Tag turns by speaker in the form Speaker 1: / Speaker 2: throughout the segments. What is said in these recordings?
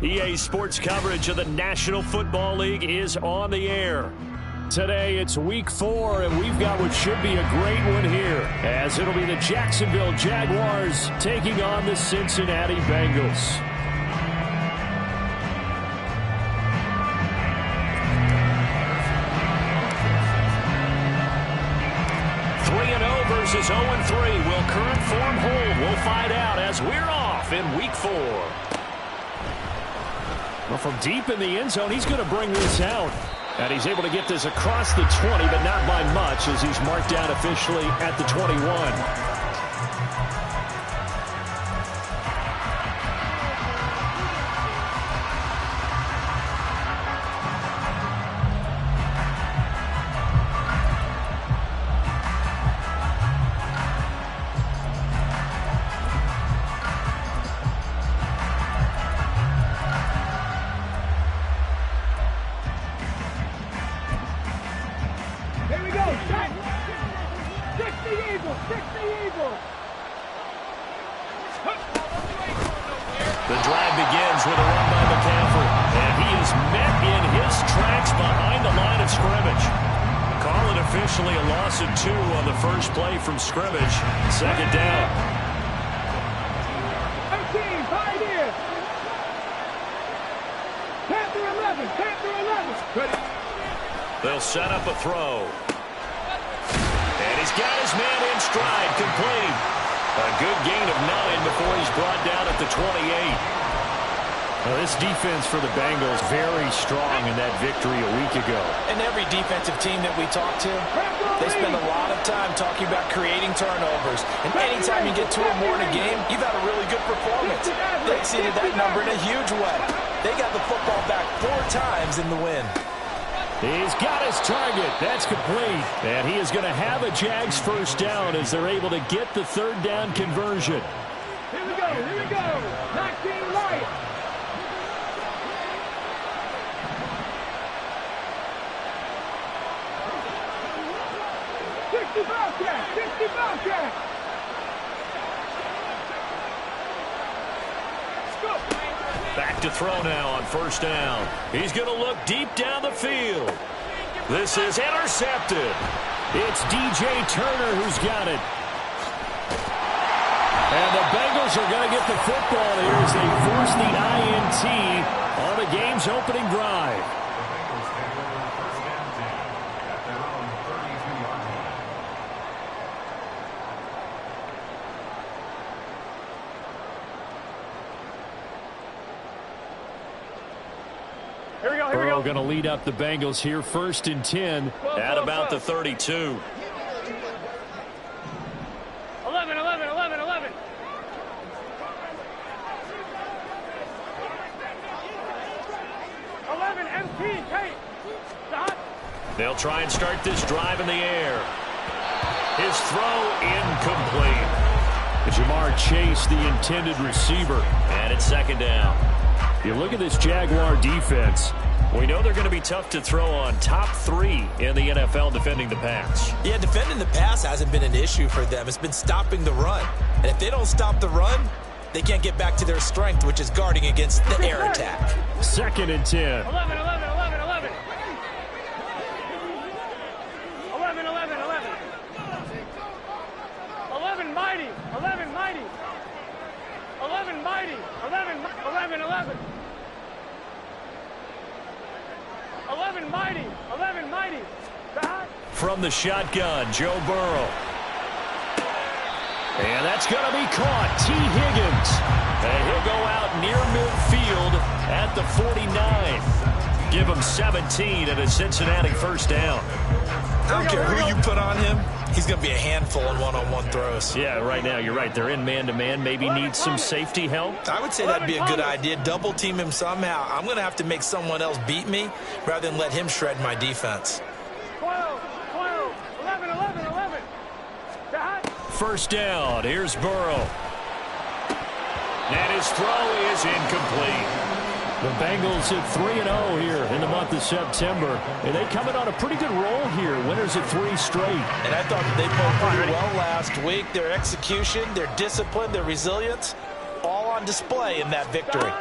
Speaker 1: EA Sports coverage of the National Football League is on the air. Today, it's Week 4, and we've got what should be a great one here, as it'll be the Jacksonville Jaguars taking on the Cincinnati Bengals. Versus 0-3. Will current form hold? We'll find out as we're off in Week 4. Well, from deep in the end zone, he's going to bring this out. And he's able to get this across the 20, but not by much, as he's marked down officially at the 21. The drive begins with a run by McCaffrey, and he is met in his tracks behind the line of scrimmage. Call it officially a loss of 2 on the first play from scrimmage. Second down.
Speaker 2: 18, Pioneer. Panther 11, Panther 11.
Speaker 1: They'll set up a throw. And he's got his man in stride, complete. A good gain of 9 before he's brought down at the 28. Well, this defense for the Bengals very strong in that victory a week ago.
Speaker 3: And every defensive team that we talk to, they spend a lot of time talking about creating turnovers. And anytime you get 2 or more in a game, you've had a really good performance. They exceeded that number in a huge way. They got the football back 4 times in the win.
Speaker 1: He's got his target. That's complete. And he is going to have a Jags first down as they're able to get the third down conversion.
Speaker 2: Here we go, here we go. 19 right.
Speaker 1: Back to throw now on first down. He's going to look deep down the field. This is intercepted. It's DJ Turner who's got it. And the Bengals are going to get the football here as they force the INT on the game's opening drive. Burrow going to lead up the Bengals here, 1st and 10 at about the 32.
Speaker 2: 11, 11, 11, 11.
Speaker 1: They'll try and start this drive in the air. His throw incomplete. Jamar Chase, the intended receiver, and it's second down. You look at this Jaguar defense. We know they're going to be tough to throw on. Top 3 in the NFL defending the pass.
Speaker 3: Yeah, defending the pass hasn't been an issue for them. It's been stopping the run. And if they don't stop the run, they can't get back to their strength, which is guarding against the air attack.
Speaker 1: 2nd and 10.
Speaker 2: 11, 11, 11, 11. 11, 11, 11. 11 mighty. 11 mighty. 11 mighty. 11, 11, 11. 11 mighty. 11 mighty.
Speaker 1: From the shotgun, Joe Burrow. And that's going to be caught. T. Higgins. And he'll go out near midfield at the 49. Give him 17 and a Cincinnati first down.
Speaker 3: I don't care who you put on him. He's going to be a handful in one-on-one throws.
Speaker 1: Yeah, right now, you're right. They're in man-to-man. Maybe need some safety help.
Speaker 3: I would say that'd be a good idea. Double team him somehow. I'm going to have to make someone else beat me rather than let him shred my defense.
Speaker 2: 12, 12, 11, 11, 11.
Speaker 1: First down. Here's Burrow. And his throw is incomplete.
Speaker 4: The Bengals at 3-0 here in the month of September. And they come in on a pretty good roll here. Winners at 3 straight.
Speaker 3: And I thought they played pretty well last week. Their execution, their discipline, their resilience, all on display in that victory.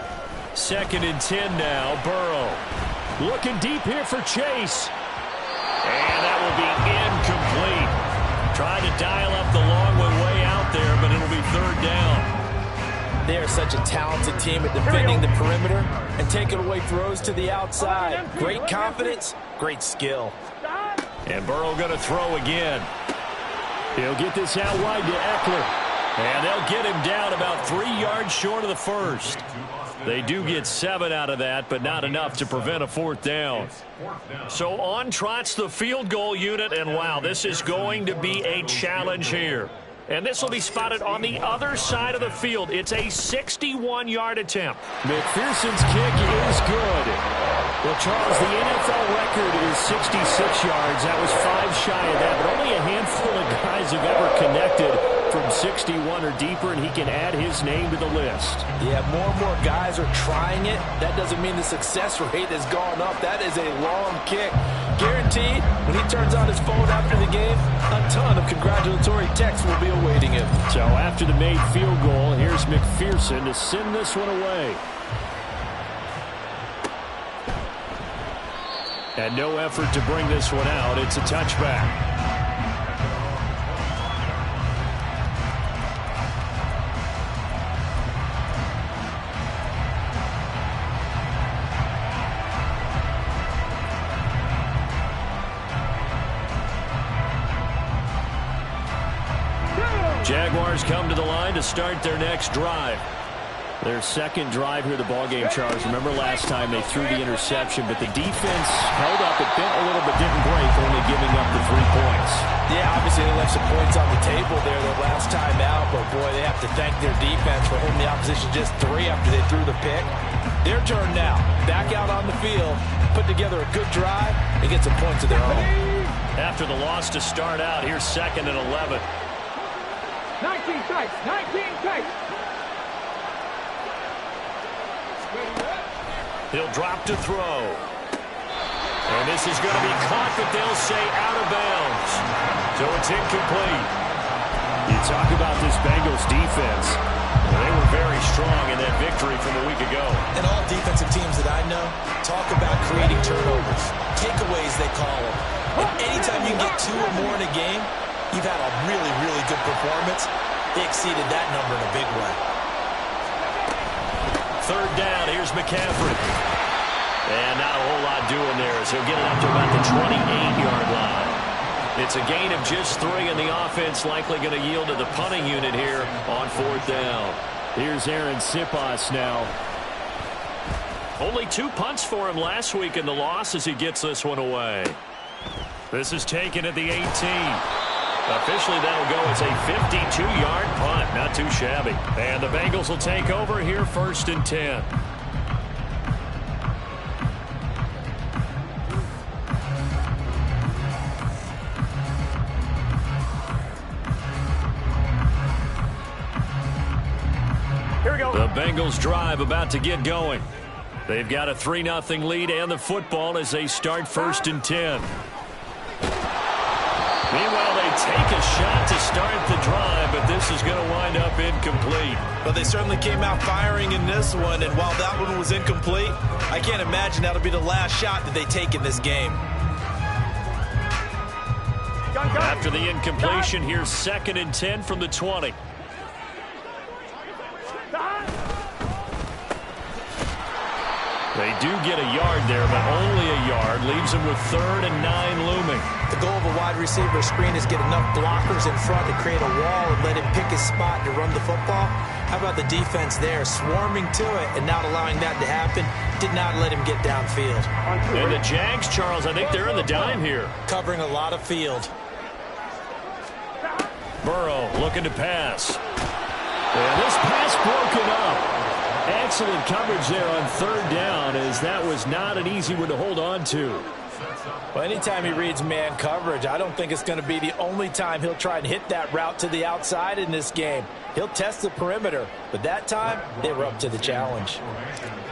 Speaker 4: 2nd and 10 now. Burrow looking deep here for Chase.
Speaker 1: And that will be incomplete. Trying to dial up the long one way out there, but it'll be 3rd down.
Speaker 3: They are such a talented team at defending the perimeter and taking away throws to the outside. Great confidence, great skill.
Speaker 1: And Burrow going to throw again.
Speaker 4: He'll get this out wide to Eckler.
Speaker 1: And they'll get him down about 3 yards short of the first. They do get 7 out of that, but not enough to prevent a 4th down. So on trots the field goal unit, and wow, this is going to be a challenge here. And this will be spotted on the other side of the field. It's a 61-yard attempt.
Speaker 4: McPherson's kick is good. Well, Charles, the NFL record is 66 yards. That was 5 shy of that, but only a handful of guys have ever connected from 61 or deeper, and he can add his name to the list.
Speaker 3: Yeah, more and more guys are trying it. That doesn't mean the success rate has gone up. That is a long kick. Guaranteed, when he turns on his phone after the game, a ton of congratulatory texts will be awaiting him.
Speaker 4: So after the made field goal, here's McPherson to send this one away. And no effort to bring this one out. It's a touchback. Jaguars come to the line to start their next drive. Their 2nd drive here of the ballgame, Charles. Remember last time they threw the interception, but the defense held up. It bent a little but didn't break, only giving up the 3 points.
Speaker 3: Yeah, obviously they left some points on the table there the last time out, but boy, they have to thank their defense for holding the opposition just 3 after they threw the pick. Their turn now. Back out on the field, put together a good drive, and get some points of their own.
Speaker 1: After the loss to start out, here's 2nd and 11.
Speaker 2: 19 tight, 19 tight.
Speaker 1: He'll drop to throw. And this is going to be caught, but they'll say out of bounds. So it's incomplete.
Speaker 4: You talk about this Bengals defense.
Speaker 1: Well, they were very strong in that victory from a week ago.
Speaker 3: And all defensive teams that I know talk about creating turnovers. Takeaways, they call them. And anytime you can get 2 or more in a game, you've had a really, really good performance. They exceeded that number in a big way.
Speaker 1: 3rd down, here's McCaffrey. And not a whole lot doing there as he'll get it up to about the 28-yard line. It's a gain of just 3, and the offense likely going to yield to the punting unit here on 4th down.
Speaker 4: Here's Aaron Sipas now.
Speaker 1: Only 2 punts for him last week in the loss as he gets this one away. This is taken at the 18. Officially, that'll go as a 52-yard punt. Not too shabby. And the Bengals will take over here 1st and 10.
Speaker 2: Here we go.
Speaker 1: The Bengals drive about to get going. They've got a 3-0 lead and the football as they start 1st and 10. Meanwhile, they take a shot to start the drive, but this is going to wind up incomplete.
Speaker 3: But they certainly came out firing in this one, and while that one was incomplete, I can't imagine that'll be the last shot that they take in this game.
Speaker 1: After the incompletion, here's 2nd and 10 from the 20. They do get a yard there, but only a yard. Leaves them with 3rd and 9 looming.
Speaker 3: The goal of a wide receiver screen is get enough blockers in front to create a wall and let him pick his spot to run the football. How about the defense there, swarming to it and not allowing that to happen? Did not let him get downfield.
Speaker 1: And the Jags, Charles, I think they're in the dime here.
Speaker 3: Covering a lot of field.
Speaker 1: Burrow looking to pass. And this pass broken up.
Speaker 4: Excellent coverage there on third down, as that was not an easy one to hold on to.
Speaker 3: Well, anytime he reads man coverage, I don't think it's going to be the only time he'll try and hit that route to the outside in this game. He'll test the perimeter, but that time, they were up to the challenge.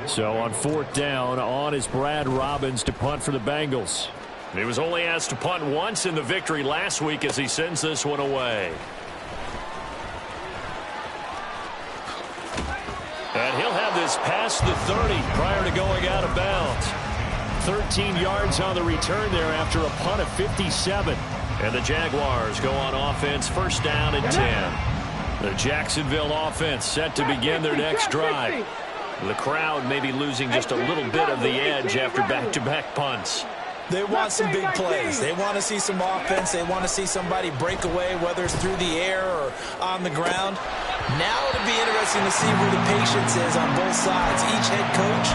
Speaker 4: So on fourth down, on is Brad Robbins to punt for the Bengals.
Speaker 1: He was only asked to punt once in the victory last week as he sends this one away. And he'll have this past the 30 prior to going out of bounds.
Speaker 4: 13 yards on the return there after a punt of 57.
Speaker 1: And the Jaguars go on offense, first down and 10. The Jacksonville offense set to begin their next drive. The crowd may be losing just a little bit of the edge after back-to-back punts.
Speaker 3: They want some big plays. They want to see some offense. They want to see somebody break away, whether it's through the air or on the ground. Now it'll be interesting to see where the patience is on both sides. Each head coach,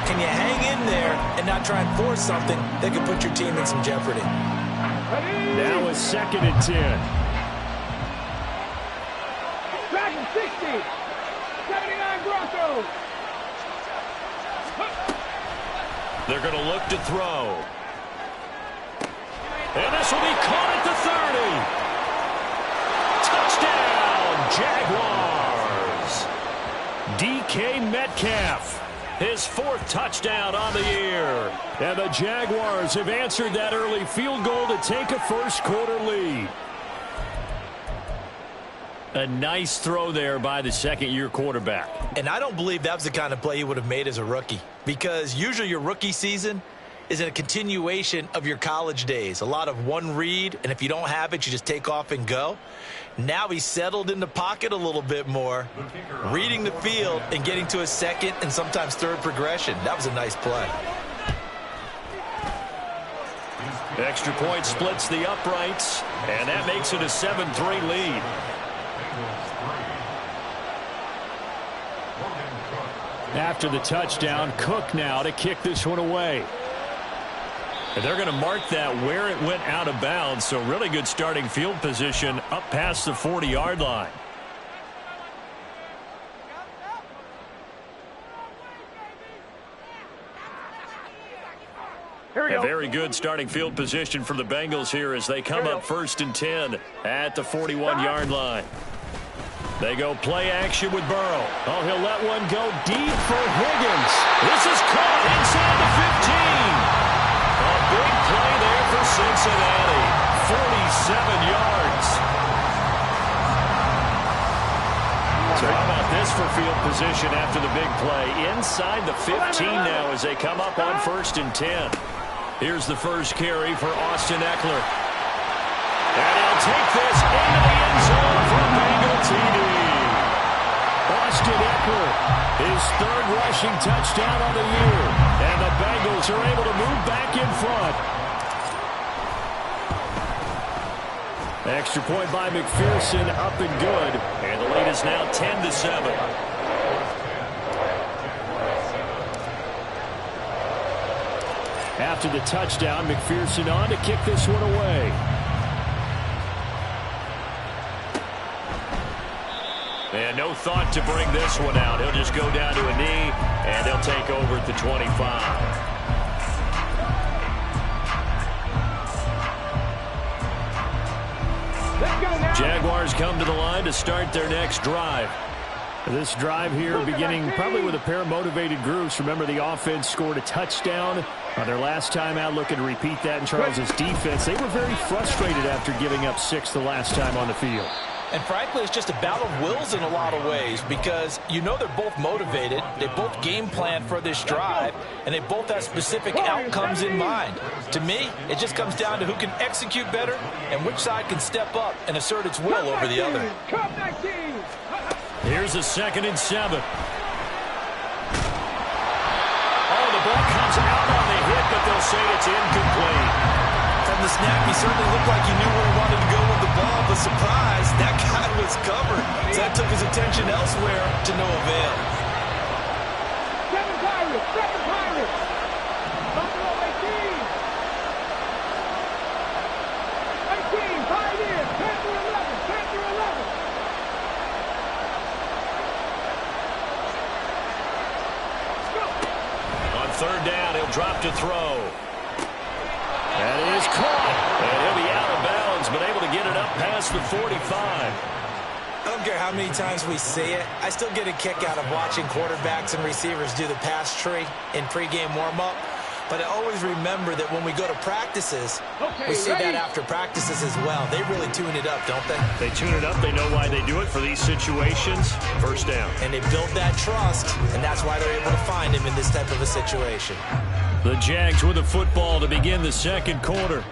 Speaker 3: can you hang in there and not try and force something that could put your team in some jeopardy?
Speaker 4: Now a second and 10.
Speaker 2: Dragon 60. 79 Broncos.
Speaker 1: They're going to look to throw. And this will be caught at the 30. Touchdown, Jaguars. DK Metcalf, his fourth touchdown on the year.
Speaker 4: And the Jaguars have answered that early field goal to take a first quarter lead.
Speaker 1: A nice throw there by the second-year quarterback.
Speaker 3: And I don't believe that was the kind of play he would have made as a rookie, because usually your rookie season is a continuation of your college days. A lot of one read, and if you don't have it, you just take off and go. Now he's settled in the pocket a little bit more, reading the field and getting to a second and sometimes third progression. That was a nice play.
Speaker 1: Extra point splits the uprights, and that makes it a 7-3 lead.
Speaker 4: After the touchdown, Cook now to kick this one away.
Speaker 1: And they're going to mark that where it went out of bounds, so really good starting field position up past the 40-yard line. A very good starting field position for the Bengals here as they come up first and 10 at the 41-yard line. They go play action with Burrow.
Speaker 4: Oh, he'll let one go deep for Higgins.
Speaker 1: This is caught inside the 15. A big play there for Cincinnati. 47 yards. So how about this for field position after the big play? Inside the 15 now as they come up on first and 10. Here's the first carry for Austin Eckler. And he'll take this into the end zone for a Bengal TD.
Speaker 4: Austin Eckler, his third rushing touchdown on the year. And the Bengals are able to move back in front. Extra point by McPherson, up and good.
Speaker 1: And the lead is now 10-7.
Speaker 4: After the touchdown, McPherson on to kick this one away.
Speaker 1: And no thought to bring this one out. He'll just go down to a knee, and they'll take over at the 25. Jaguars come to the line to start their next drive.
Speaker 4: This drive here beginning probably with a pair of motivated groups. Remember, the offense scored a touchdown on their last time out, looking to repeat that in Charles's defense. They were very frustrated after giving up 6 the last time on the field.
Speaker 3: And frankly, it's just a battle of wills in a lot of ways, because you know they're both motivated, they both game plan for this drive, and they both have specific outcomes in mind. To me, it just comes down to who can execute better and which side can step up and assert its will over the other.
Speaker 1: Here's a 2nd and 7. Oh, the ball comes out on the hit, but they'll say it's incomplete.
Speaker 3: From the snap, he certainly looked like he knew where he wanted to go with the ball, but surprise, that guy was covered. So that took his attention elsewhere to no avail.
Speaker 2: 7 Pirates, 7 Pirates. Buffalo 18. 18, Pioneers, Panther 11, Panther 11.
Speaker 1: third down, he'll drop to throw. That is caught. And he'll be out of bounds, but able to get it up past the 45.
Speaker 3: I don't care how many times we see it. I still get a kick out of watching quarterbacks and receivers do the pass tree in pregame warm-up. But I always remember that when we go to practices, we see that after practices as well. They really tune it up, don't they?
Speaker 1: They tune it up. They know why they do it for these situations. First down.
Speaker 3: And they build that trust, and that's why they're able to find him in this type of a situation.
Speaker 1: The Jags with the football to begin the second quarter,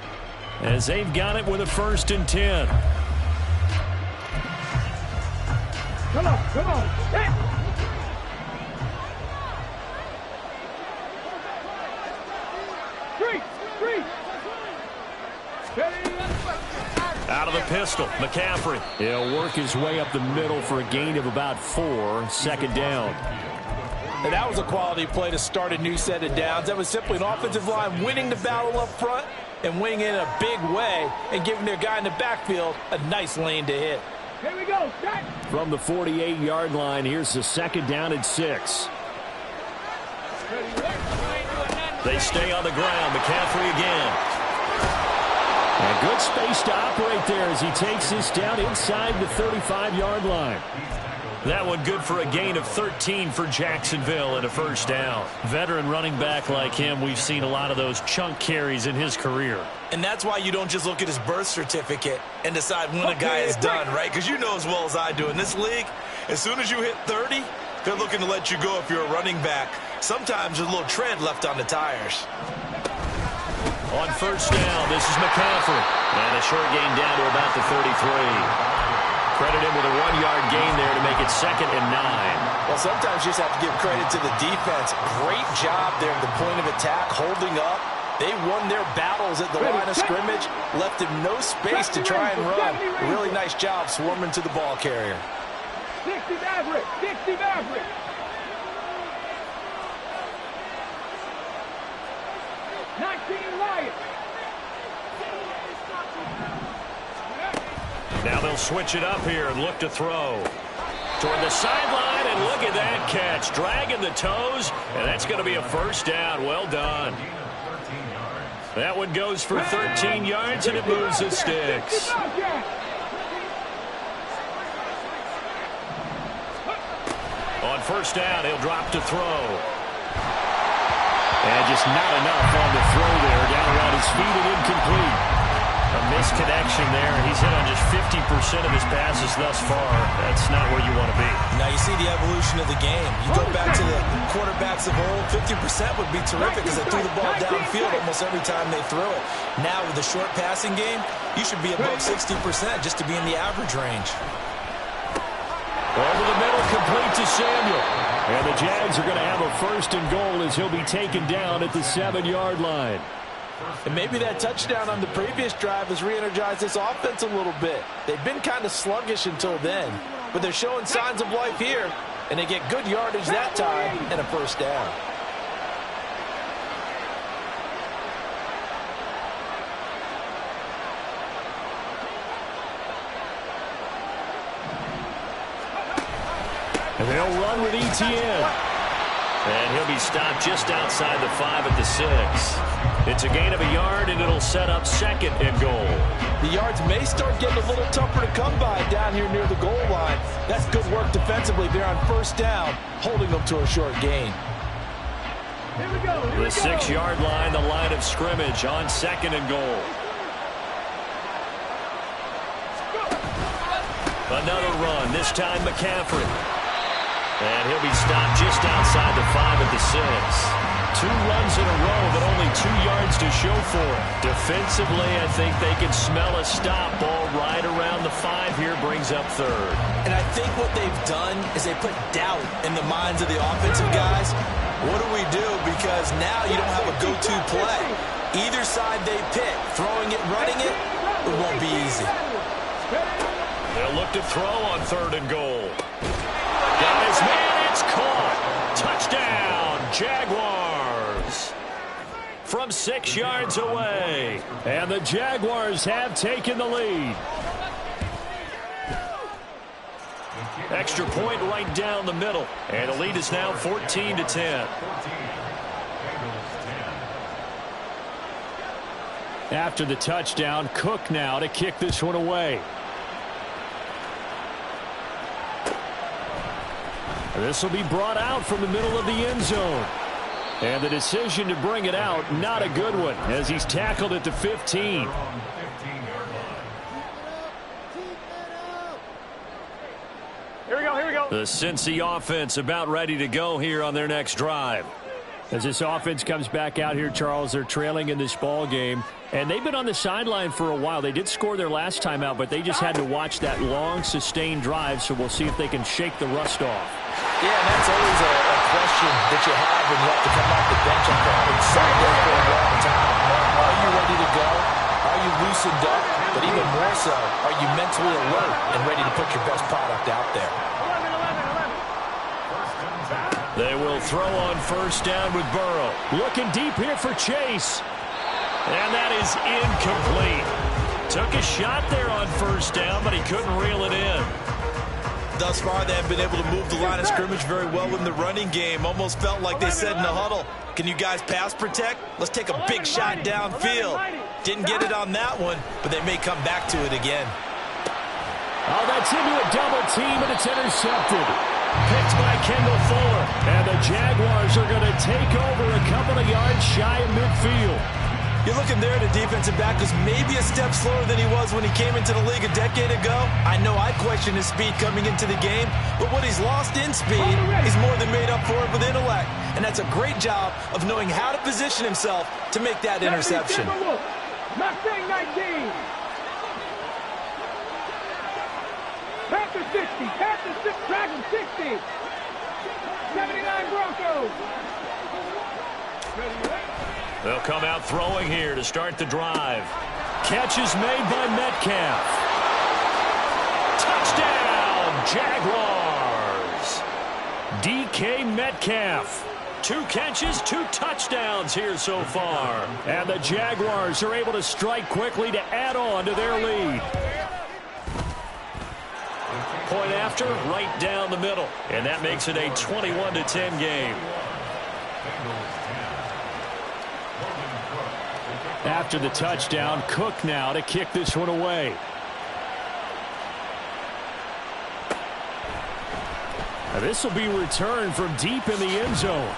Speaker 1: as they've got it with a 1st and 10.
Speaker 2: Come on, come on. Hey.
Speaker 1: Out of the pistol, McCaffrey.
Speaker 4: He'll work his way up the middle for a gain of about 4, second down.
Speaker 3: And that was a quality play to start a new set of downs. That was simply an offensive line winning the battle up front and winning it in a big way and giving their guy in the backfield a nice lane to hit.
Speaker 2: Here we go. Set.
Speaker 4: From the 48-yard line, here's the second down and 6.
Speaker 1: They stay on the ground. McCaffrey again.
Speaker 4: A good space to operate there as he takes this down inside the 35-yard line.
Speaker 1: That one good for a gain of 13 for Jacksonville and a first down. Veteran running back like him, we've seen a lot of those chunk carries in his career.
Speaker 3: And that's why you don't just look at his birth certificate and decide when a guy is done, right? Because you know as well as I do, in this league, as soon as you hit 30, they're looking to let you go if you're a running back. Sometimes there's a little tread left on the tires.
Speaker 1: On first down, this is McCaffrey. And a short gain down to about the 33. Credit him with a 1-yard gain there to make it 2nd and 9.
Speaker 3: Well, sometimes you just have to give credit to the defense. Great job there at the point of attack, holding up. They won their battles at the line of scrimmage, left him no space to try and run. Really nice job swarming to the ball carrier.
Speaker 2: 60 Maverick, 60 Maverick.
Speaker 1: Now they'll switch it up here and look to throw. Toward the sideline, and look at that catch. Dragging the toes, and that's going to be a first down. Well done. That one goes for 13 yards, and it moves the sticks. On first down, he'll drop to throw.
Speaker 4: And just not enough on the throw there. Down around his feet and incomplete.
Speaker 1: A misconnection there. He's hit on just 50% of his passes thus far. That's not where you want to be.
Speaker 3: Now you see the evolution of the game. You go back to the quarterbacks of old, 50% would be terrific because they threw the ball downfield almost every time they threw it. Now with the short passing game, you should be above 60% just to be in the average range.
Speaker 1: Over the middle, complete to Samuel.
Speaker 4: And the Jags are going to have a 1st and goal as he'll be taken down at the 7-yard line.
Speaker 3: And maybe that touchdown on the previous drive has re-energized this offense a little bit. They've been kind of sluggish until then, but they're showing signs of life here, and they get good yardage that time and a first down.
Speaker 4: And they'll run with ETN.
Speaker 1: And he'll be stopped just outside the 5 at the 6. It's a gain of a yard, and it'll set up 2nd and goal.
Speaker 3: The yards may start getting a little tougher to come by down here near the goal line. That's good work defensively there on first down, holding them to a short gain.
Speaker 2: Here we go.
Speaker 1: The 6-yard line, the line of scrimmage on 2nd and goal. Another run, this time McCaffrey. And he'll be stopped just outside the 5 at the 6. 2 runs in a row, but only 2 yards to show for it. Defensively, I think they can smell a stop. Ball right around the 5 here, brings up 3rd.
Speaker 3: And I think what they've done is they put doubt in the minds of the offensive guys. What do we do? Because now you don't have a go-to play. Either side they pick, throwing it, running it, it won't be easy.
Speaker 1: They'll look to throw on 3rd and goal. Got his man, it's caught. Touchdown, Jaguars. From 6 yards away.
Speaker 4: And the Jaguars have taken the lead.
Speaker 1: Extra point right down the middle. And the lead is now 14-10.
Speaker 4: After the touchdown, Cook now to kick this one away. This will be brought out from the middle of the end zone. And the decision to bring it out, not a good one, as he's tackled at the 15.
Speaker 2: Here we go, here we go.
Speaker 1: The Cincy offense about ready to go here on their next drive.
Speaker 4: As this offense comes back out here, Charles, they're trailing in this ball game. And they've been on the sideline for a while. They did score their last time out, but they just had to watch that long, sustained drive, so we'll see if they can shake the rust off.
Speaker 3: Yeah, and that's always a question that you have when you have to come off the bench after having sat there for a long time. Are you ready to go? Are you loosened up? But even more so, are you mentally alert and ready to put your best product out there?
Speaker 2: 11, 11, 11.
Speaker 1: They will throw on first down with Burrow.
Speaker 4: Looking deep here for Chase.
Speaker 1: And that is incomplete. Took a shot there on first down, but he couldn't reel it in.
Speaker 3: Thus far, they have been able to move the line of scrimmage very well in the running game. Almost felt like they said in the huddle, can you guys pass protect? Let's take a big shot downfield. Didn't get it on that one, but they may come back to it again.
Speaker 4: Oh, that's into a double team, and it's intercepted. Picked by Kendall Fuller. And the Jaguars are going to take over a couple of yards shy of midfield.
Speaker 3: You're looking there at a defensive back who's maybe a step slower than he was when he came into the league a decade ago. I know I questioned his speed coming into the game, but what he's lost in speed, he's more than made up for it with intellect. And that's a great job of knowing how to position himself to make that interception.
Speaker 2: Mustang 19. Panther 60. Panther 6. Dragon 60. 79 Broncos.
Speaker 1: They'll come out throwing here to start the drive. Catch is made by Metcalf. Touchdown, Jaguars. DK Metcalf. 2 catches, 2 touchdowns here so far.
Speaker 4: And the Jaguars are able to strike quickly to add on to their lead.
Speaker 1: Point after, right down the middle. And that makes it a 21-10 game.
Speaker 4: After the touchdown, Cook now to kick this one away. Now this will be returned from deep in the end zone.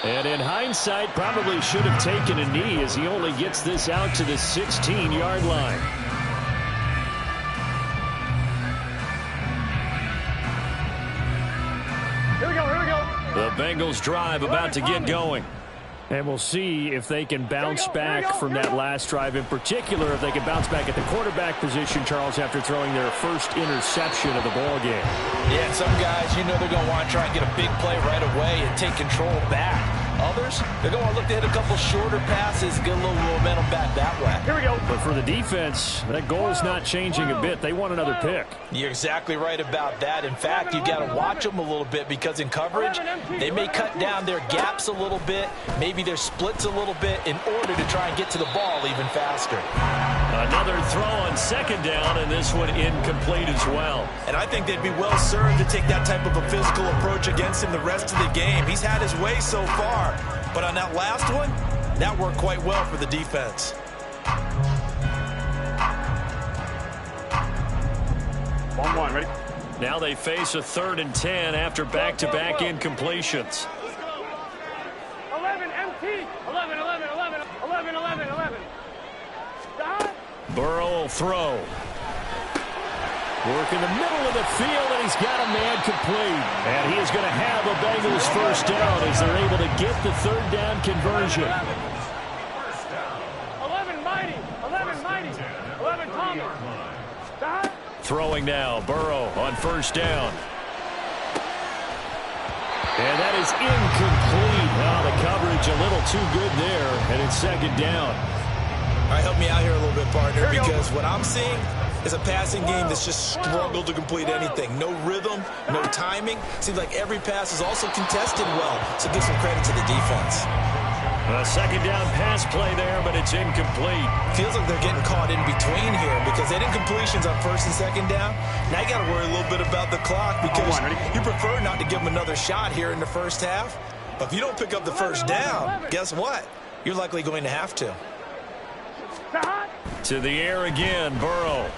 Speaker 4: And in hindsight, probably should have taken a knee as he only gets this out to the 16-yard line.
Speaker 2: Here we go, here we go.
Speaker 1: The Bengals drive about to get going.
Speaker 4: And we'll see if they can bounce back from that last drive. In particular, if they can bounce back at the quarterback position, Charles, after throwing their first interception of the ball game.
Speaker 3: Yeah, and some guys, you know they're going to want to try and get a big play right away and take control back. Others, they're going to look to hit a couple shorter passes, get a little momentum back that way.
Speaker 2: Here we go.
Speaker 4: But for the defense, that goal is not changing a bit. They want another pick.
Speaker 3: You're exactly right about that. In fact, you've got to watch them a little bit because in coverage, they may cut down their gaps a little bit, maybe their splits a little bit in order to try and get to the ball even faster.
Speaker 1: Another throw on second down, and this one incomplete as well.
Speaker 3: And I think they'd be well served to take that type of a physical approach against him the rest of the game. He's had his way so far, but on that last one, that worked quite well for the defense.
Speaker 2: One, ready?
Speaker 1: Now they face a 3rd and 10 after back-to-back incompletions.
Speaker 2: 11, MT. 11, 11, 11, 11, 11, 11. Stop.
Speaker 1: Burrow will throw.
Speaker 4: Work in the middle of the field, and he's got a man complete. And he is going to have a Bengals first down as they're able to get the 3rd down conversion.
Speaker 2: 11, mighty. 11, mighty. 11, Thomas. Stop.
Speaker 1: Throwing now, Burrow on first down. And that is incomplete. Well, the coverage a little too good there, and it's 2nd down.
Speaker 3: All right, help me out here a little bit, partner, because what I'm seeing is a passing game that's just struggled to complete anything. No rhythm, no timing. Seems like every pass is also contested well, so give some credit to the defense.
Speaker 1: A 2nd down pass play there, but it's incomplete.
Speaker 3: Feels like they're getting caught in between here because they had incompletions on 1st and 2nd down. Now you got to worry a little bit about the clock because you prefer not to give them another shot here in the first half. But if you don't pick up the first down, guess what? You're likely going to have to.
Speaker 1: To the air again, Burrow.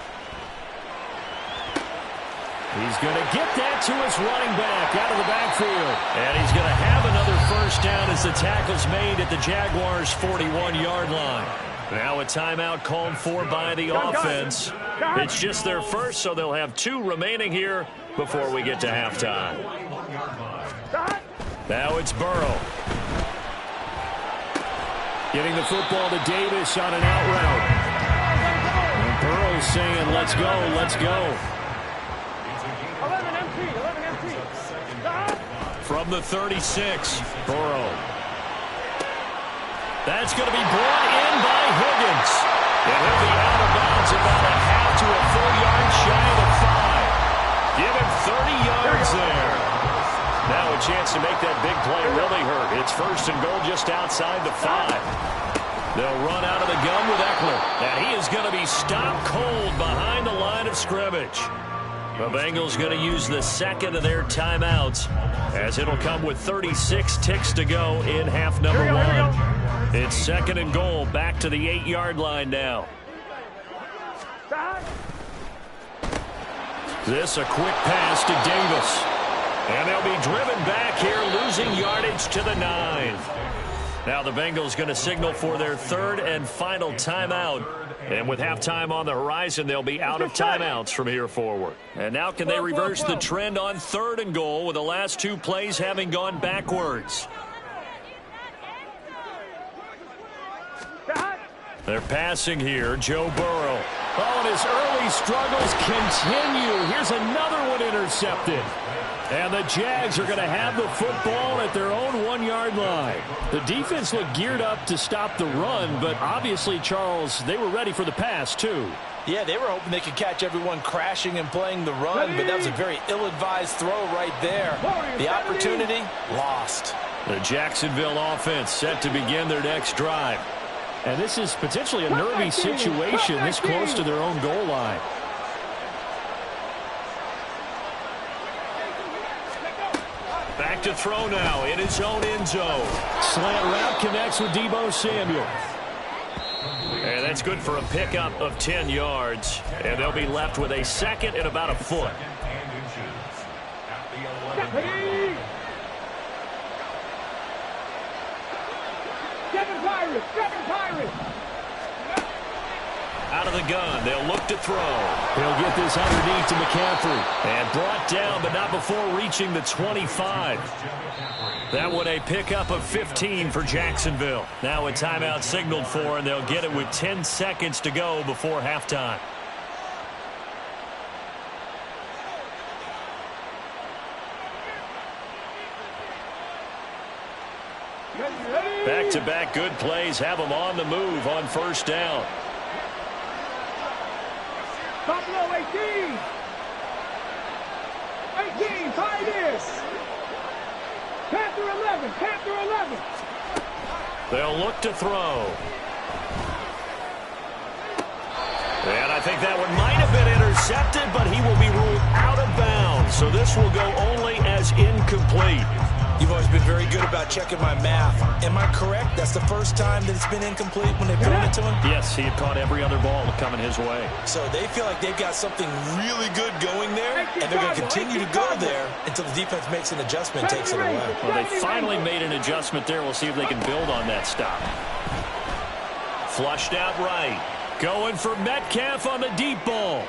Speaker 4: He's going to get that to his running back out of the backfield.
Speaker 1: And he's going to have another first down as the tackle's made at the Jaguars' 41-yard line. Now a timeout called for by the offense. It's just their first, so they'll have 2 remaining here before we get to halftime. Now it's Burrow.
Speaker 4: Giving the football to Davis on an out route. And Burrow's saying, let's go, let's go.
Speaker 2: 11 empty.
Speaker 1: From the 36, Burrow. That's going to be brought in by Higgins. And he'll be out of bounds about a half to a full yard shy of the 5. Give him 30 yards there. Now a chance to make that big play really hurt. It's first and goal just outside the 5. They'll run out of the gun with Eckler. And he is going to be stopped cold behind the line of scrimmage. The Bengals going to use the second of their timeouts as it'll come with 36 ticks to go in half number 1. It's second and goal back to the 8-yard line now. This a quick pass to Davis. And they'll be driven back here, losing yardage to the 9. Now the Bengals going to signal for their third and final timeout. And with halftime on the horizon, they'll be out of timeouts from here forward. And now can they reverse the trend on third and goal with the last 2 plays having gone backwards? They're passing here, Joe Burrow.
Speaker 4: Oh, and his early struggles continue. Here's another one intercepted. And the Jags are going to have the football at their own 1-yard line. The defense looked geared up to stop the run, but obviously, Charles, they were ready for the pass, too.
Speaker 3: Yeah, they were hoping they could catch everyone crashing and playing the run, but that was a very ill-advised throw right there. The opportunity, lost.
Speaker 1: The Jacksonville offense set to begin their next drive.
Speaker 4: And this is potentially a nervy situation this close to their own goal line.
Speaker 1: Back to throw now in his own end zone.
Speaker 4: Slant route connects with Deebo Samuel.
Speaker 1: And that's good for a pickup of 10 yards. And they'll be left with a second and about a foot. Out of the gun, they'll look to throw.
Speaker 4: He'll get this underneath to McCaffrey.
Speaker 1: And brought down, but not before reaching the 25. That one a pickup of 15 for Jacksonville. Now a timeout signaled for, and they'll get it with 10 seconds to go before halftime. Back-to-back good plays have them on the move on first down.
Speaker 2: Buffalo 18. 18, tie this. Panther 11, Panther 11.
Speaker 1: They'll look to throw. And I think that one might have been intercepted, but he will be ruled out of bounds. So this will go only as incomplete.
Speaker 3: You've always been very good about checking my math. Am I correct? That's the first time that it's been incomplete when they've thrown it to him?
Speaker 1: Yes, he had caught every other ball coming his way.
Speaker 3: So they feel like they've got something really good going there, and they're going to continue to go there until the defense makes an adjustment and takes it away.
Speaker 1: Well, they finally made an adjustment there. We'll see if they can build on that stop. Flushed out right. Going for Metcalf on the deep ball.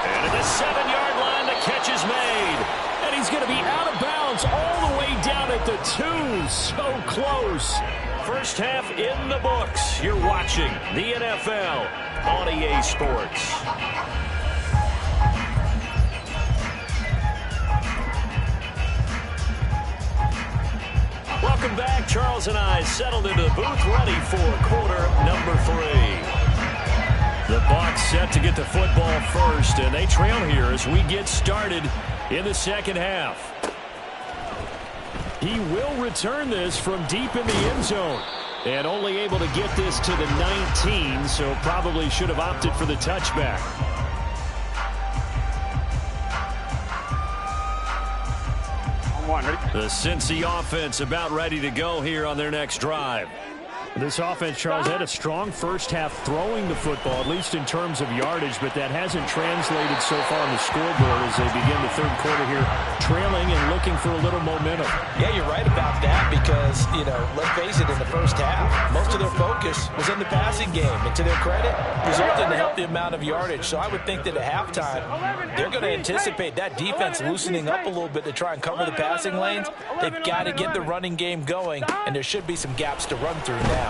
Speaker 1: And at the 7-yard line, the catch is made.
Speaker 4: And he's going to be out of bounds all the way down at the 2. So close.
Speaker 1: First half in the books. You're watching the NFL on EA Sports. Welcome back. Charles and I settled into the booth ready for quarter number 3. The Bucs set to get the football first, and they trail here as we get started in the second half.
Speaker 4: He will return this from deep in the end zone. And only able to get this to the 19, so probably should have opted for the touchback. The Cincy offense about ready to go here on their next drive. This offense, Charles, had a strong first half throwing the football, at least in terms of yardage, but that hasn't translated so far on the scoreboard as they begin the third quarter here, trailing and looking for a little momentum.
Speaker 3: Yeah, you're right about that because, let's face it, in the first half, most of their focus was in the passing game. And to their credit, resulted in a healthy amount of yardage. So I would think that at halftime, they're going to anticipate that defense loosening up a little bit to try and cover the passing lanes. They've got to get the running game going, and there should be some gaps to run through now.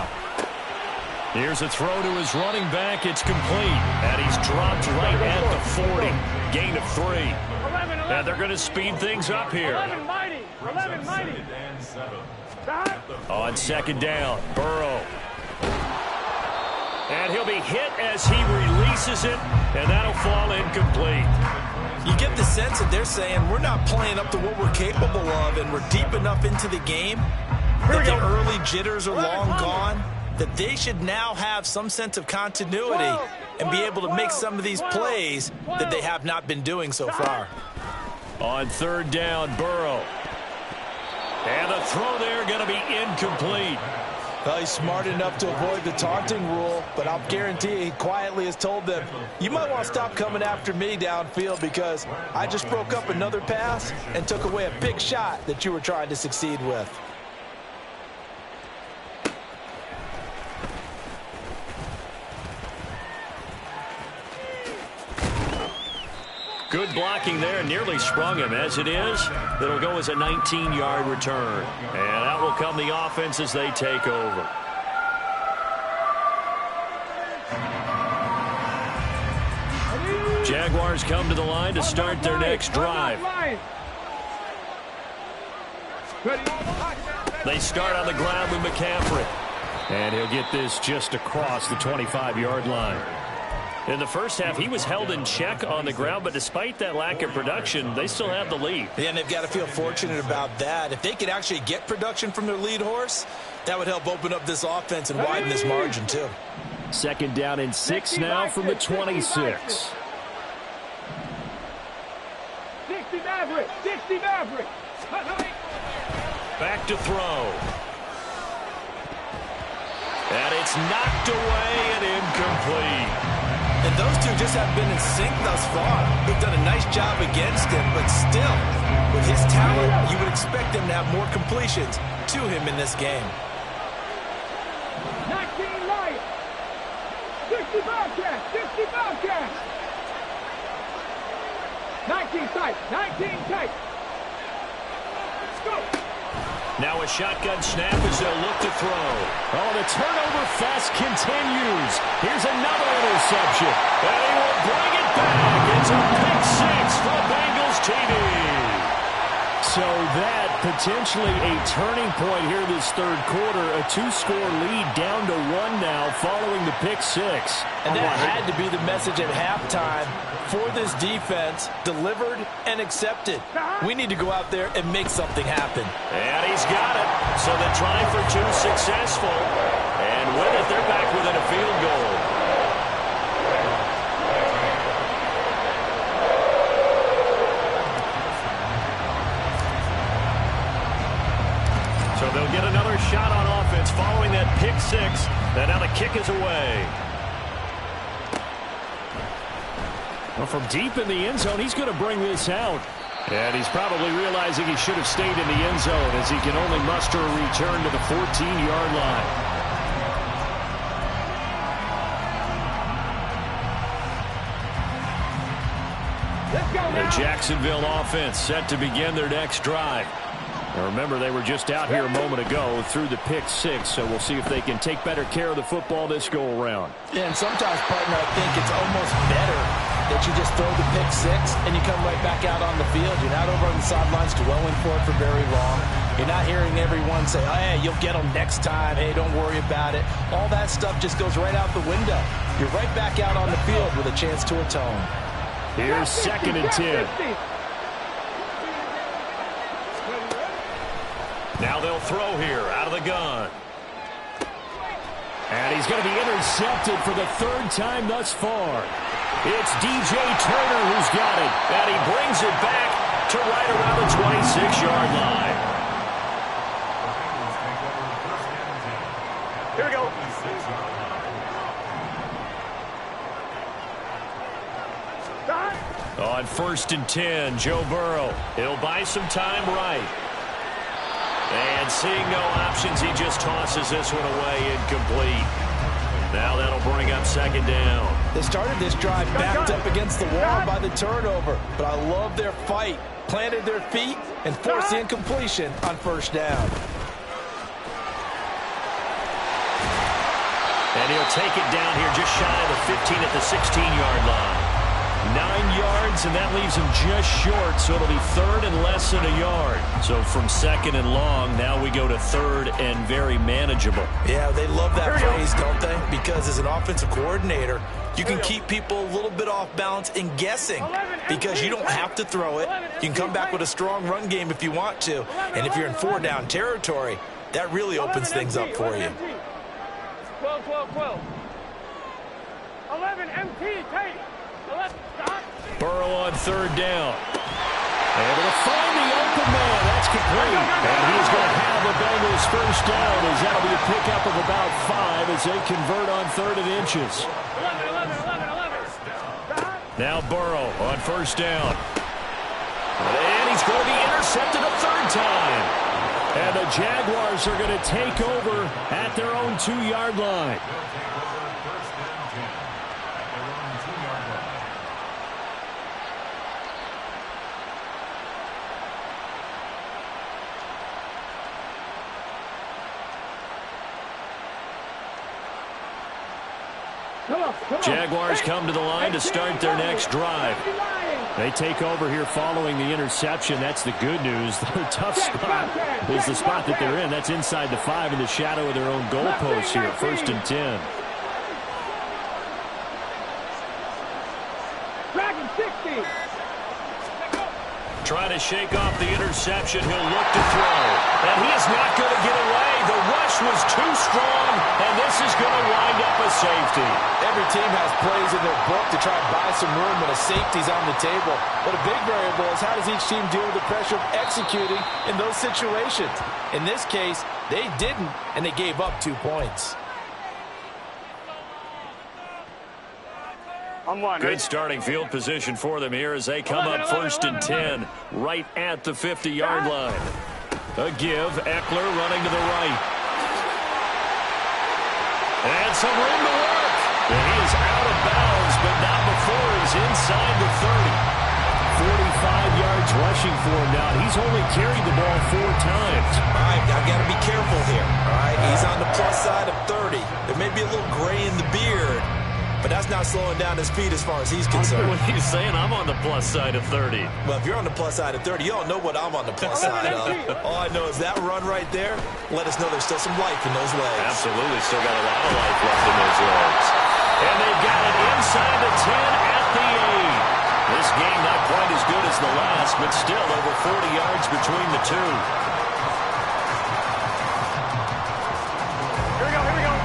Speaker 1: Here's a throw to his running back. It's complete. And he's dropped right at the 40. Gain of 3. And they're going to speed things up here.
Speaker 2: 11 mighty.
Speaker 1: On second down, Burrow. And he'll be hit as he releases it, and that'll fall incomplete.
Speaker 3: You get the sense that they're saying we're not playing up to what we're capable of, and we're deep enough into the game that the early jitters are long gone, that they should now have some sense of continuity and be able to make some of these plays that they have not been doing so far.
Speaker 1: On third down, Burrow. And the throw there going to be incomplete.
Speaker 3: Well, he's smart enough to avoid the taunting rule, but I'll guarantee he quietly has told them, you might want to stop coming after me downfield because I just broke up another pass and took away a big shot that you were trying to succeed with.
Speaker 1: Good blocking there, nearly sprung him. As it is, it'll go as a 19-yard return. And out will come the offense as they take over. Jaguars come to the line to start their next drive. They start on the ground with McCaffrey. And he'll get this just across the 25-yard line. In the first half, he was held in check on the ground, but despite that lack of production, they still have the lead.
Speaker 3: Yeah, and they've got to feel fortunate about that. If they could actually get production from their lead horse, that would help open up this offense and widen this margin, too.
Speaker 4: Second down and 6 now from the 26.
Speaker 2: 60 Maverick.
Speaker 1: Back to throw. And it's knocked away and incomplete.
Speaker 3: And those two just haven't been in sync thus far. They've done a nice job against him, but still, with his talent, you would expect him to have more completions to him in this game.
Speaker 2: 19 light. 60 Bobcat. 19 tight. 19 tight. Let's go.
Speaker 1: Now a shotgun snap as they'll look to throw.
Speaker 4: Oh, the turnover fest continues. Here's another interception.
Speaker 1: And he will bring it back. It's a pick 6 for Bengals TD.
Speaker 4: So that potentially a turning point here this third quarter. A 2-score lead down to 1 now following the pick 6.
Speaker 3: And that had to be the message at halftime for this defense, delivered and accepted. We need to go out there and make something happen.
Speaker 1: And he's got it. So the try for 2 successful. And with it, they're back within a field goal. So they'll get another shot on offense following that pick 6. And now the kick is away.
Speaker 4: Well, from deep in the end zone, he's going to bring this out.
Speaker 1: And he's probably realizing he should have stayed in the end zone as he can only muster a return to the 14-yard line. The Jacksonville offense set to begin their next drive. Now remember, they were just out here a moment ago through the pick 6, so we'll see if they can take better care of the football this go-around.
Speaker 3: Yeah, and sometimes, partner, I think it's almost better that you just throw the pick 6 and you come right back out on the field. You're not over on the sidelines dwelling for it for very long. You're not hearing everyone say, oh, hey, you'll get them next time. Hey, don't worry about it. All that stuff just goes right out the window. You're right back out on the field with a chance to atone.
Speaker 4: Here's 2nd and 10.
Speaker 1: Now they'll throw here out of the gun.
Speaker 4: And he's going to be intercepted for the 3rd time thus far. It's DJ Turner who's got it.
Speaker 1: And he brings it back to right around the 26-yard line.
Speaker 2: Here we go.
Speaker 1: On 1st and 10, Joe Burrow. He'll buy some time right. And seeing no options, he just tosses this one away incomplete. Now that'll bring up 2nd down.
Speaker 3: They started this drive backed up against the wall by the turnover, but I love their fight. Planted their feet and forced the incompletion on 1st down.
Speaker 1: And he'll take it down here just shy of the 15 at the 16-yard line. 9 yards, and that leaves him just short, so it'll be 3rd and less than a yard. So from 2nd and long, now we go to 3rd and very manageable.
Speaker 3: Yeah, they love that phrase, don't they? Because as an offensive coordinator, you can keep people a little bit off balance and guessing because you don't have to throw it. You can come back with a strong run game if you want to. And if you're in 4-down territory, that really opens things up for you.
Speaker 2: 12, 12, 12. 11 MT, Tate. 11, stop.
Speaker 1: Burrow on 3rd down. Able to find the open man. That's complete. And he's going to have the Bengals 1st down as that'll be a pickup of about 5 as they convert on 3rd and inches.
Speaker 2: 11.
Speaker 1: Now Burrow on 1st down. And he's going to be intercepted a 3rd time. And the Jaguars are going to take over at their own 2-yard line. Jaguars come to the line to start their next drive. They take over here following the interception. That's the good news. Their tough spot is the spot that they're in. That's inside the 5 in the shadow of their own goalpost here. 1st and 10.
Speaker 2: Dragon 60.
Speaker 1: Trying to shake off the interception. He'll look to throw. And he is not going to get away. The rush was too strong, and this is going to wind up a safety.
Speaker 3: Every team has plays in their book to try and buy some room when a safety's on the table. But a big variable is how does each team deal with the pressure of executing in those situations. In this case, they didn't, and they gave up 2 points.
Speaker 1: Good starting field position for them here as they come up 1st and 10 right at the 50-yard line. A give. Eckler running to the right. And some room to work. And he is out of bounds, but not before he's inside the 30. 45 yards rushing for him now. He's only carried the ball 4 times.
Speaker 3: All right, I've got to be careful here. All right, he's on the plus side of 30. There may be a little gray in the beard, but that's not slowing down his speed as far as he's concerned.
Speaker 1: What are you saying? I'm on the plus side of 30.
Speaker 3: Well, if you're on the plus side of 30, you don't know what I'm on the plus side of. All I know is that run right there, let us know there's still some life in those legs.
Speaker 1: Absolutely, still got a lot of life left in those legs. And they've got it inside the 10 at the 8. This game not quite as good as the last, but still over 40 yards between the two.
Speaker 2: Here we go, here we go.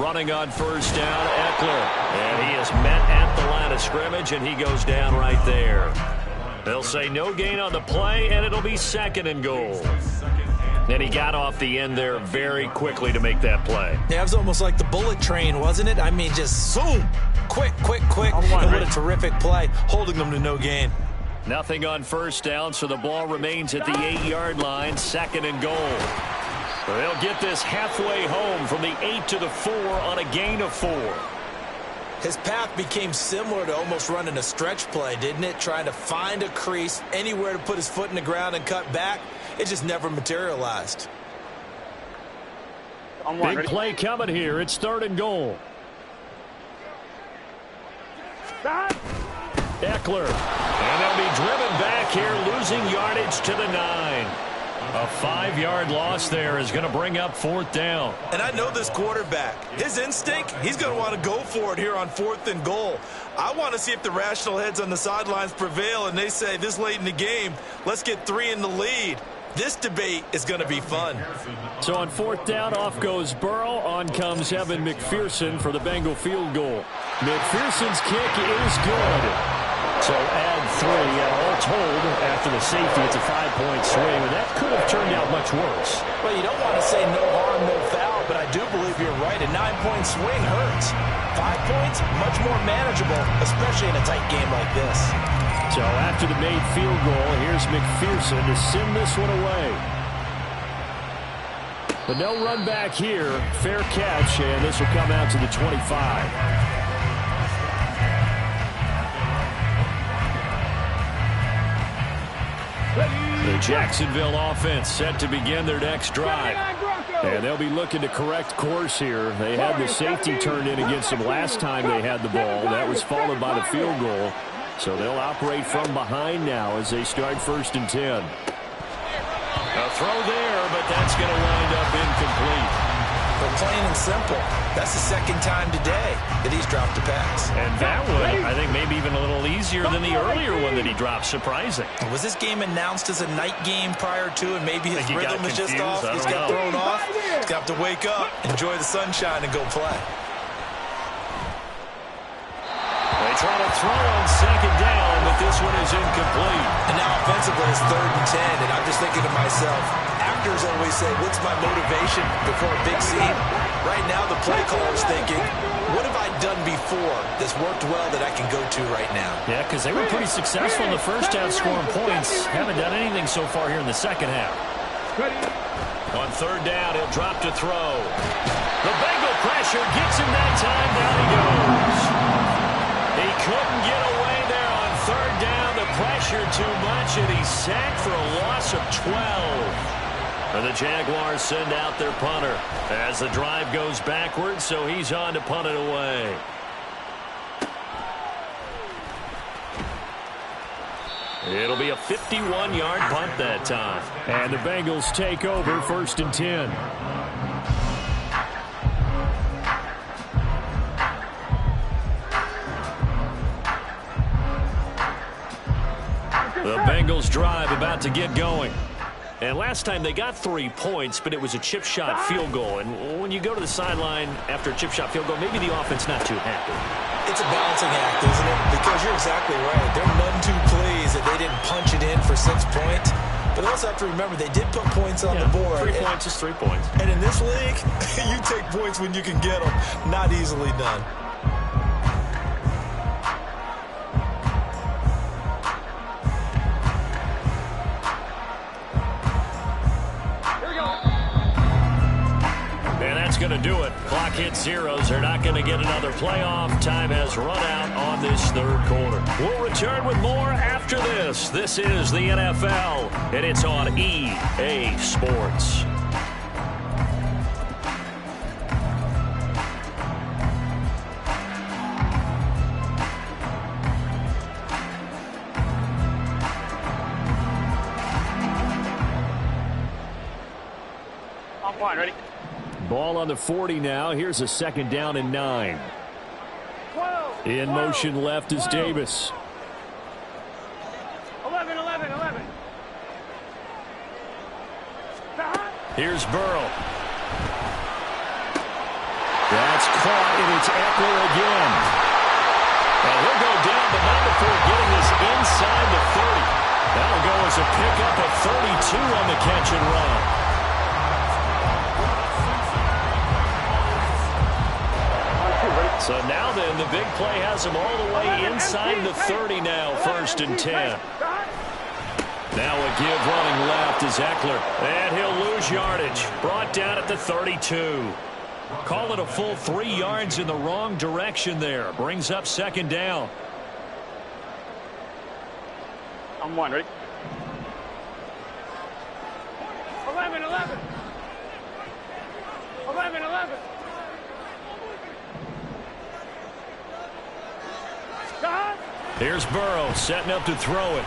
Speaker 1: Running on 1st down, Eckler. And he is met at the line of scrimmage, and he goes down right there. They'll say no gain on the play, and it'll be 2nd and goal. And he got off the end there very quickly to make that play.
Speaker 3: Yeah, it was almost like the bullet train, wasn't it? I mean, just zoom. Quick, quick, quick. And what a terrific play, holding them to no gain.
Speaker 1: Nothing on 1st down, so the ball remains at the 8-yard line, 2nd and goal. They'll get this halfway home from the 8 to the 4 on a gain of 4.
Speaker 3: His path became similar to almost running a stretch play, didn't it? Trying to find a crease, anywhere to put his foot in the ground and cut back. It just never materialized.
Speaker 1: Big play coming here. It's 3rd and goal. Eckler. And they'll be driven back here, losing yardage to the 9. A 5-yard loss there is going to bring up 4th down.
Speaker 3: And I know this quarterback. His instinct, he's going to want to go for it here on 4th and goal. I want to see if the rational heads on the sidelines prevail and they say this late in the game, let's get 3 in the lead. This debate is going to be fun.
Speaker 1: So on 4th down, off goes Burrow. On comes Evan McPherson for the Bengal field goal. McPherson's kick is good.
Speaker 4: So add 3, and all told, after the safety, it's a 5-point swing, and that could have turned out much worse.
Speaker 3: Well, you don't want to say no harm, no foul, but I do believe you're right. A 9-point swing hurts. 5 points, much more manageable, especially in a tight game like this.
Speaker 4: So after the made field goal, here's McPherson to send this one away. But no run back here. Fair catch, and this will come out to the 25. The Jacksonville offense set to begin their next drive. And they'll be looking to correct course here. They had the safety turned in against them last time they had the ball. That was followed by the field goal. So they'll operate from behind now as they start 1st and 10.
Speaker 1: A throw there, but that's going to wind up incomplete.
Speaker 3: But plain and simple, that's the second time today that he's dropped a pass.
Speaker 1: And that one, I think, maybe even a little easier than the earlier one that he dropped. Surprising.
Speaker 3: Was this game announced as a night game prior to, and maybe his rhythm is just off? He's got thrown off. He's got to wake up, enjoy the sunshine, and go play.
Speaker 1: They try to throw on 2nd down, but this one is incomplete.
Speaker 3: And now offensively it's 3rd and 10, and I'm just thinking to myself, actors always say, what's my motivation before a big scene? Right now the play caller's thinking, what have I done before that's worked well that I can go to right now?
Speaker 1: Yeah, because they were pretty successful in the first half scoring points. Haven't done anything so far here in the second half. On 3rd down, he'll drop to throw. The Bengal pressure gets him that time. Down he goes. He couldn't get away there on 3rd down. The pressure too much, and he's sacked for a loss of 12. And the Jaguars send out their punter as the drive goes backwards, so he's on to punt it away. It'll be a 51-yard punt that time.
Speaker 4: And the Bengals take over 1st and 10.
Speaker 1: The Bengals drive about to get going. And last time they got 3 points, but it was a chip shot field goal. And when you go to the sideline after a chip shot field goal, maybe the offense not too happy.
Speaker 3: It's a balancing act, isn't it? Because you're exactly right. They're none too pleased that they didn't punch it in for 6 points. But also have to remember, they did put points on the board.
Speaker 1: 3 points is 3 points.
Speaker 3: And in this league, you take points when you can get them. Not easily done.
Speaker 1: Going to do it. Clock hits zeros. They're not going to get another playoff. Time has run out on this 3rd quarter. We'll return with more after this. This is the NFL, and it's on EA Sports.
Speaker 2: I'm fine. Ready?
Speaker 4: Ball on the 40 now. Here's a 2nd down and 9.
Speaker 2: 12,
Speaker 4: In motion left is Davis.
Speaker 2: 11.
Speaker 1: Here's Burrow.
Speaker 4: That's caught, and it's Eckler again.
Speaker 1: And he'll go down, but not before getting this inside the 30. That'll go as a pickup of 32 on the catch and run. So now then, the big play has him all the way inside the 30 now, 1st and 10. Now a give running left is Eckler, and he'll lose yardage. Brought down at the 32. Call it a full 3 yards in the wrong direction there. Brings up 2nd down.
Speaker 2: I'm 1. Ready? 11.
Speaker 1: Here's Burrow setting up to throw it.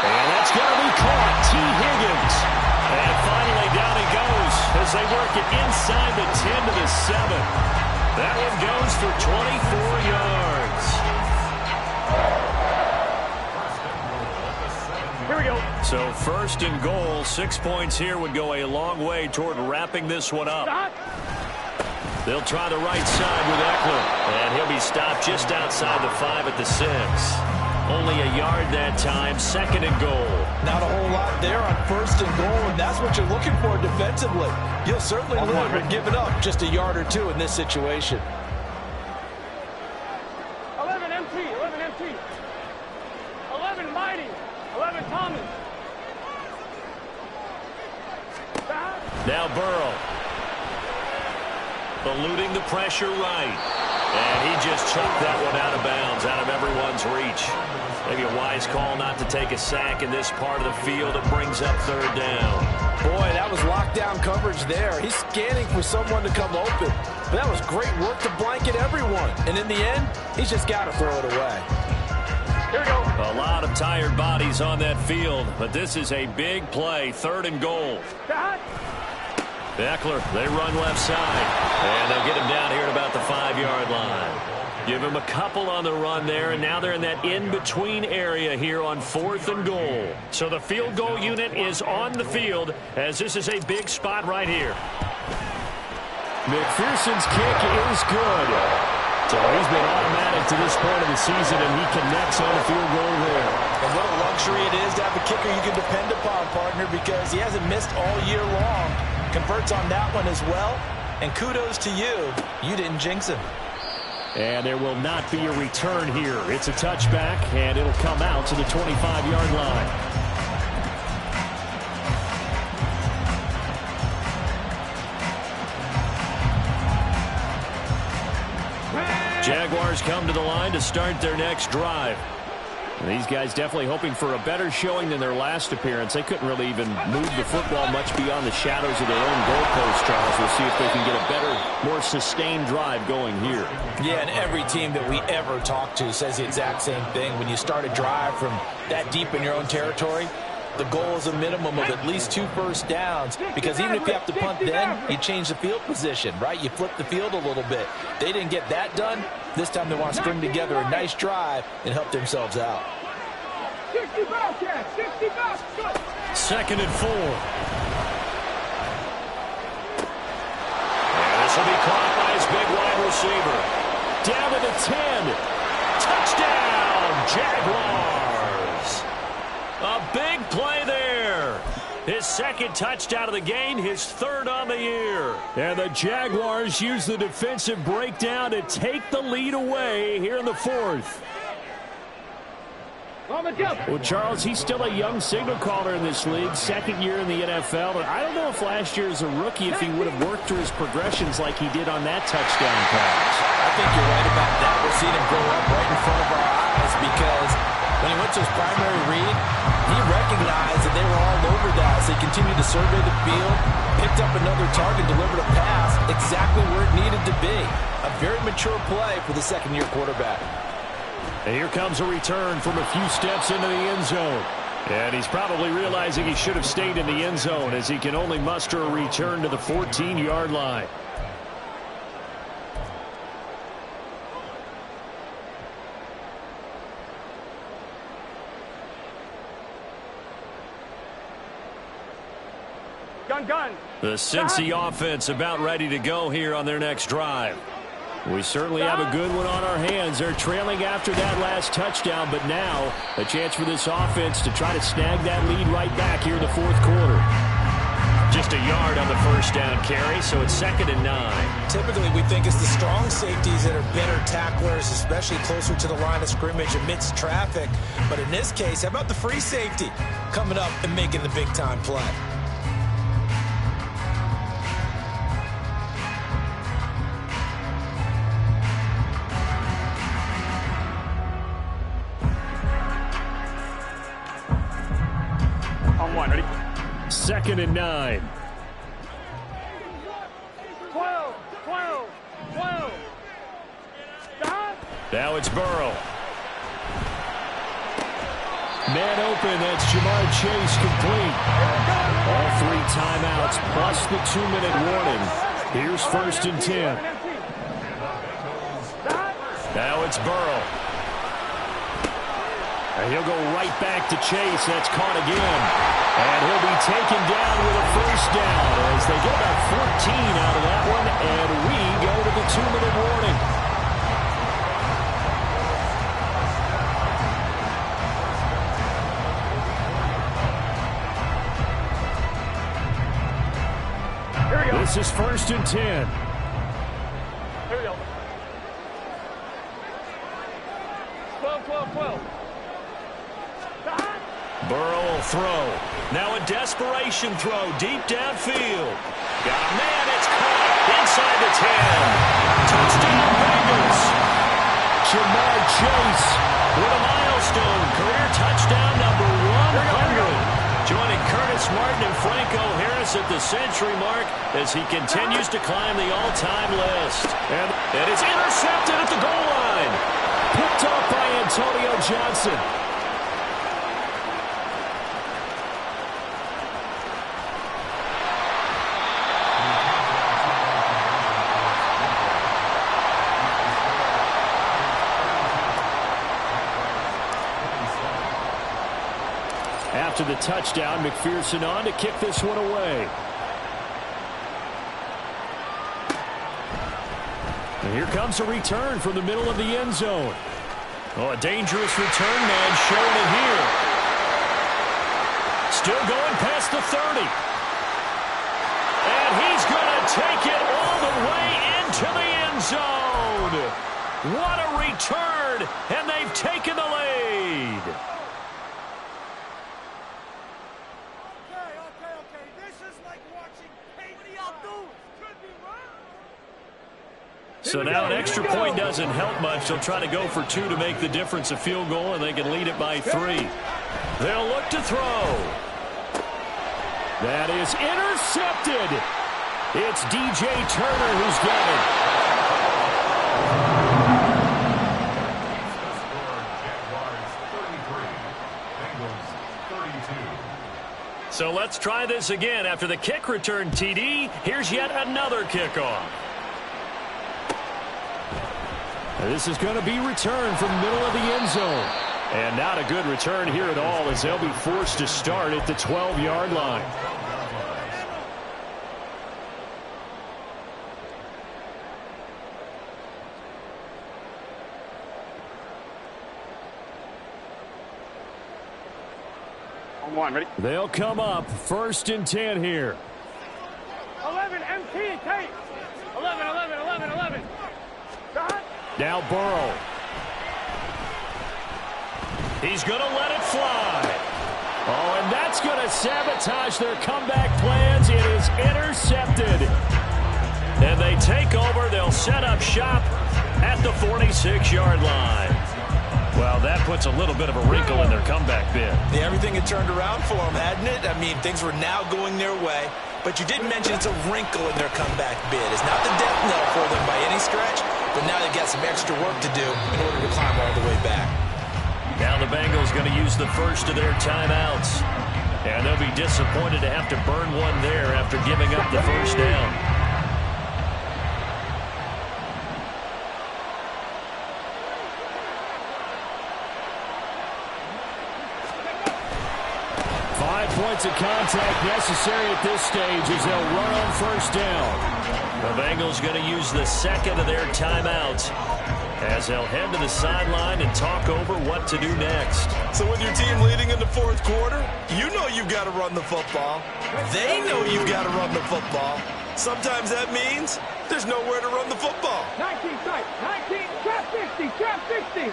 Speaker 1: And that's going to be caught. T. Higgins. And finally down he goes as they work it inside the 10 to the 7. That one goes for 24 yards.
Speaker 2: Here we go.
Speaker 1: So 1st and goal, 6 points here would go a long way toward wrapping this one up. They'll try the right side with Eckler. And he'll be stopped just outside the 5 at the 6. Only a yard that time, 2nd and goal.
Speaker 3: Not a whole lot there on 1st and goal, and that's what you're looking for defensively. You'll certainly live with giving up just a yard or 2 in this situation.
Speaker 2: 11 MT, 11 MT. 11 Mighty, 11 Thomas.
Speaker 1: Now Burrow. Eluding the pressure right. And he just chucked that one out of bounds, out of everyone's reach. Maybe a wise call not to take a sack in this part of the field. It brings up 3rd down.
Speaker 3: Boy, that was lockdown coverage there. He's scanning for someone to come open. But that was great work to blanket everyone. And in the end, he's just got to throw it away.
Speaker 2: Here we go.
Speaker 1: A lot of tired bodies on that field, but this is a big play, 3rd and goal. Eckler, they run left side, and they'll get him down here at about the 5-yard line. Give him a couple on the run there, and now they're in that in-between area here on 4th and goal. So the field goal unit is on the field, as this is a big spot right here.
Speaker 4: McPherson's kick is good. So he's been automatic to this point of the season, and he connects on the field goal there.
Speaker 3: And what a luxury it is to have a kicker you can depend upon, partner, because he hasn't missed all year long. Converts on that one as well. And kudos to you. You didn't jinx him.
Speaker 4: And there will not be a return here. It's a touchback, and it'll come out to the 25-yard line. Jaguars come to the line to start their next drive. And these guys definitely hoping for a better showing than their last appearance. They couldn't really even move the football much beyond the shadows of their own goalpost, Charles. We'll see if they can get a better, more sustained drive going here. Yeah, and every team that we ever talk to says the exact same thing. When you start a drive from that deep in your own territory, the goal is a minimum of at least 2 first downs, because even if you have to punt then, you change the field position, right? You flip the field a little bit. They didn't get that done. This time they want to string together a nice drive and help themselves out.
Speaker 1: 2nd and 4. And this will be caught by his big wide receiver. Down to the 10. Touchdown, Jaguars. A big play there. His 2nd touchdown of the game, his 3rd on the year.
Speaker 4: And the Jaguars use the defensive breakdown to take the lead away here in the 4th. Well, Charles, he's still a young signal caller in this league, 2nd year in the NFL. And I don't know if last year as a rookie, if he would have worked through his progressions like he did on that touchdown pass.
Speaker 3: I think you're right about that. We're seeing him grow up right in front of our eyes, because when he went to his primary read, he recognized that they were all over that. So he continued to survey the field, picked up another target, delivered a pass exactly where it needed to be. A very mature play for the 2nd-year quarterback.
Speaker 1: And here comes a return from a few steps into the end zone. And he's probably realizing he should have stayed in the end zone, as he can only muster a return to the 14-yard line.
Speaker 2: Gun.
Speaker 1: The Cincy offense about ready to go here on their next drive. We certainly have a good one on our hands. They're trailing after that last touchdown, but now a chance for this offense to try to snag that lead right back here in the 4th quarter. Just a yard on the 1st down carry, so it's 2nd and 9.
Speaker 3: Typically, we think it's the strong safeties that are better tacklers, especially closer to the line of scrimmage amidst traffic. But in this case, how about the free safety coming up and making the big-time play?
Speaker 2: On 1, ready?
Speaker 4: 2nd and 9.
Speaker 2: 12.
Speaker 1: Now it's Burrow.
Speaker 4: Man open, that's Jamar Chase complete. All 3 timeouts plus the 2-minute warning. Here's 1st and 10.
Speaker 1: Now it's Burrow.
Speaker 4: And he'll go right back to chase. That's caught again. And he'll be taken down with a first down as they get about 14 out of that one. And we go to the 2-minute warning.
Speaker 2: Here we go.
Speaker 4: This is 1st and 10.
Speaker 2: Here we go. 12, 12, 12.
Speaker 1: Burrow will throw. Now a desperation throw deep downfield. Got a man. It's caught inside the 10. Touchdown Bengals.
Speaker 4: Jamar Chase
Speaker 1: With a milestone. Career touchdown number 100. Joining Curtis Martin and Franco Harris at the century mark as he continues to climb the all-time list. And it's intercepted at the goal line.
Speaker 4: picked off by Antonio Johnson. After the touchdown, McPherson on to kick this one away. And here comes a return from the middle of the end zone.
Speaker 1: Oh, a dangerous return man showing it here. Still going past the 30. And he's going to take it all the way into the end zone. What a return, and they've taken the lead. So now an extra point doesn't help much. They'll try to go for 2 to make the difference a field goal, and they can lead it by 3. They'll look to throw.
Speaker 4: That is intercepted. It's DJ Turner who's got
Speaker 1: it. So let's try this again. After the kick return, TD, here's yet another kickoff.
Speaker 4: This is going to be returned from the middle of the end zone. And not a good return here at all as they'll be forced to start at the 12-yard line.
Speaker 2: On one, ready?
Speaker 4: They'll come up 1st and 10 here.
Speaker 2: 11, MT, tape. 11, 11, 11, 11. Shot.
Speaker 4: Now Burrow.
Speaker 1: He's going to let it fly.
Speaker 4: Oh, and that's going to sabotage their comeback plans. It is intercepted.
Speaker 1: And they take over. They'll set up shop at the 46-yard line. Well, that puts a little bit of a wrinkle in their comeback bid.
Speaker 3: Yeah, everything had turned around for them, hadn't it? I mean, things were now going their way. But you did mention it's a wrinkle in their comeback bid. It's not the death knell for them by any stretch, but now they've got some extra work to do in order to climb all the way back.
Speaker 1: Now the Bengals going to use the first of their timeouts. And they'll be disappointed to have to burn one there after giving up the first down.
Speaker 4: Points of contact necessary at this stage as they'll run on first down.
Speaker 1: The Bengals going to use the second of their timeouts as they'll head to the sideline and talk over what to do next.
Speaker 3: So with your team leading in the fourth quarter, you know you've got to run the football. They know you've got to run the football. Sometimes that means there's nowhere to run the football.
Speaker 2: 19 strike, 19, trap 60, trap 60.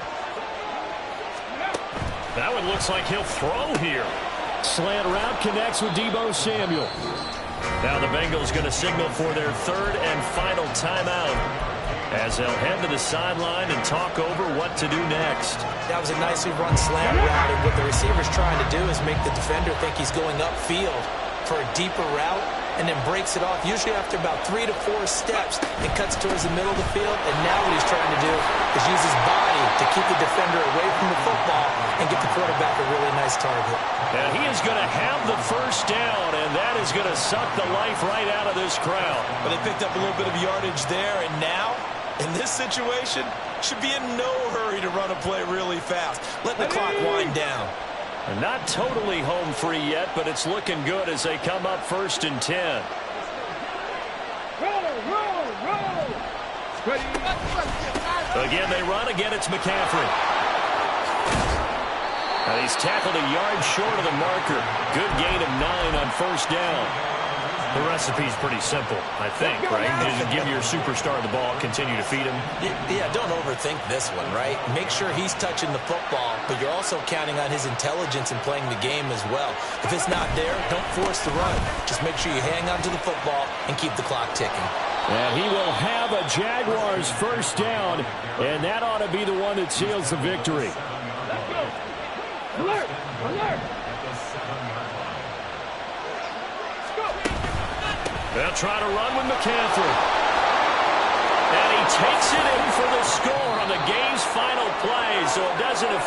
Speaker 1: That one looks like he'll throw here.
Speaker 4: Slant route connects with Deebo Samuel.
Speaker 1: Now the Bengals going to signal for their third and final timeout as they'll head to the sideline and talk over what to do next.
Speaker 3: That was a nicely run slant route, and what the receiver's trying to do is make the defender think he's going upfield for a deeper route and then breaks it off, usually after about 3 to 4 steps, and cuts towards the middle of the field. And now what he's trying to do is use his body to keep the defender away from the football and get the quarterback a really nice target.
Speaker 1: And he is going to have the first down, and that is going to suck the life right out of this crowd.
Speaker 3: But they picked up a little bit of yardage there, and now, in this situation, should be in no hurry to run a play really fast. Let the clock wind down.
Speaker 1: And not totally home free yet, but it's looking good as they come up 1st and 10. Again, they run. Again, it's McCaffrey. And he's tackled a yard short of the marker. Good gain of 9 on 1st down. The recipe's pretty simple, I think, right? Just give your superstar the ball, continue to feed him.
Speaker 3: Yeah, don't overthink this one, right? Make sure he's touching the football, but you're also counting on his intelligence in playing the game as well. If it's not there, don't force the run. Just make sure you hang on to the football and keep the clock ticking.
Speaker 4: And he will have a Jaguars 1st down, and that ought to be the one that seals the victory.
Speaker 2: Let's go. Alert! Alert!
Speaker 1: They'll try to run with McCaffrey. And he takes it in for the score on the game's final play, so it doesn't affect